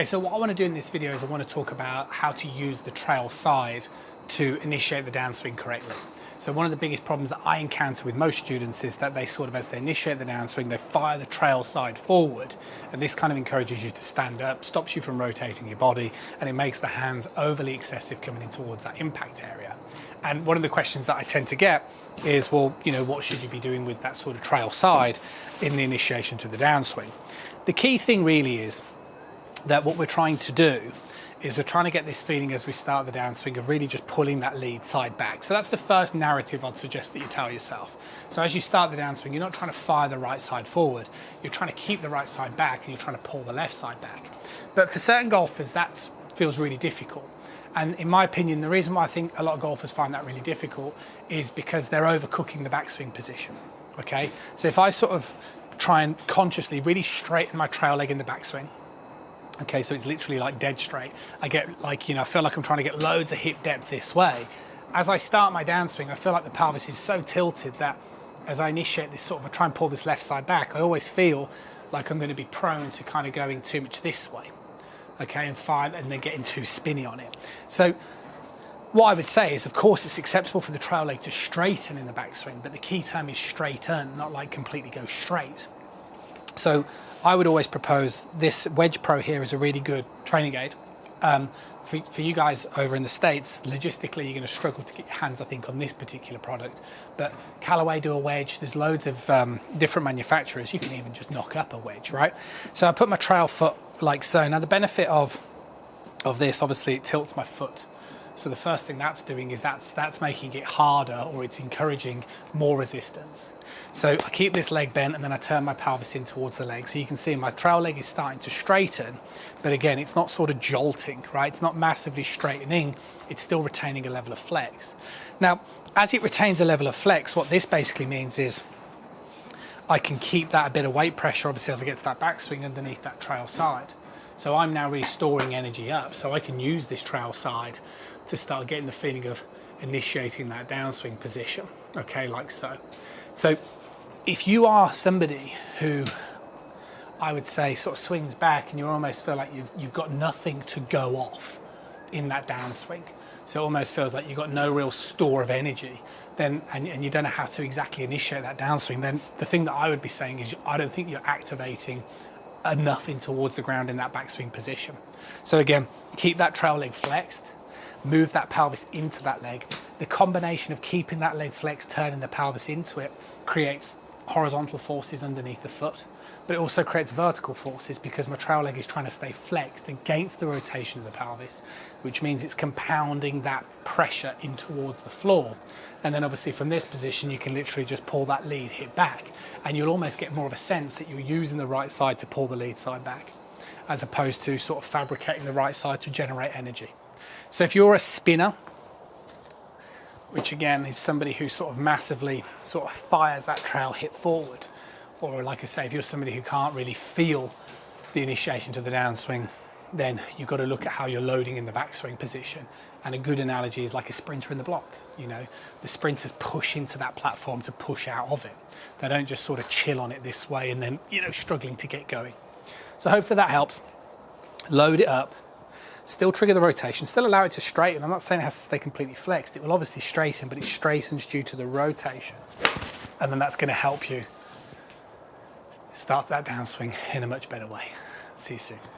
Okay, so what I want to do in this video is I want to talk about how to use the trail side to initiate the downswing correctly. So one of the biggest problems that I encounter with most students is that they sort of, as they initiate the downswing, they fire the trail side forward, and this kind of encourages you to stand up, stops you from rotating your body, and it makes the hands overly excessive coming in towards that impact area. And one of the questions that I tend to get is, well, you know, what should you be doing with that sort of trail side in the initiation to the downswing? The key thing really is that what we're trying to do is we're trying to get this feeling as we start the downswing of really just pulling that lead side back. So that's the first narrative I'd suggest that you tell yourself. So as you start the downswing, you're not trying to fire the right side forward, you're trying to keep the right side back and you're trying to pull the left side back. But for certain golfers, that feels really difficult. And in my opinion, the reason why I think a lot of golfers find that really difficult is because they're overcooking the backswing position, okay? So if I sort of try and consciously really straighten my trail leg in the backswing, okay, so it's literally like dead straight. I get like, you know, I feel like I'm trying to get loads of hip depth this way. As I start my downswing, I feel like the pelvis is so tilted that as I initiate this sort of, I try and pull this left side back, I always feel like I'm going to be prone to kind of going too much this way, okay, and then getting too spinny on it. So what I would say is, of course, it's acceptable for the trail leg to straighten in the backswing, but the key term is straighten, not like completely go straight. So I would always propose this Wedge Pro here is a really good training aid. For you guys over in the States, logistically, you're going to struggle to get your hands, I think, on this particular product. But Callaway do a wedge. There's loads of different manufacturers. You can even just knock up a wedge, right? So I put my trail foot like so. Now, the benefit of this, obviously, it tilts my foot. So the first thing that's doing is that's making it harder, or it's encouraging more resistance. So I keep this leg bent and then I turn my pelvis in towards the leg. So you can see my trail leg is starting to straighten, but again, it's not sort of jolting, right? It's not massively straightening. It's still retaining a level of flex. Now, as it retains a level of flex, what this basically means is I can keep that a bit of weight pressure, obviously, as I get to that backswing underneath that trail side. So I'm now restoring energy up, so I can use this trail side to start getting the feeling of initiating that downswing position, okay, like so. So if you are somebody who, I would say, sort of swings back and you almost feel like you've got nothing to go off in that downswing, so it almost feels like you've got no real store of energy, then and you don't know how to exactly initiate that downswing, then the thing that I would be saying is I don't think you're activating enough in towards the ground in that backswing position. So again, keep that trail leg flexed, move that pelvis into that leg. The combination of keeping that leg flexed, turning the pelvis into it, creates horizontal forces underneath the foot, but it also creates vertical forces because my trail leg is trying to stay flexed against the rotation of the pelvis, which means it's compounding that pressure in towards the floor. And then obviously from this position, you can literally just pull that lead hip back, and you'll almost get more of a sense that you're using the right side to pull the lead side back, as opposed to sort of fabricating the right side to generate energy. So if you're a spinner, which again is somebody who sort of massively sort of fires that trail hip forward, or like I say, if you're somebody who can't really feel the initiation to the downswing, then you've got to look at how you're loading in the backswing position. And a good analogy is like a sprinter in the block. You know, the sprinters push into that platform to push out of it. They don't just sort of chill on it this way and then, you know, struggling to get going. So hopefully that helps. Load it up. Still trigger the rotation, still allow it to straighten. I'm not saying it has to stay completely flexed. It will obviously straighten, but it straightens due to the rotation. And then that's going to help you start that downswing in a much better way. See you soon.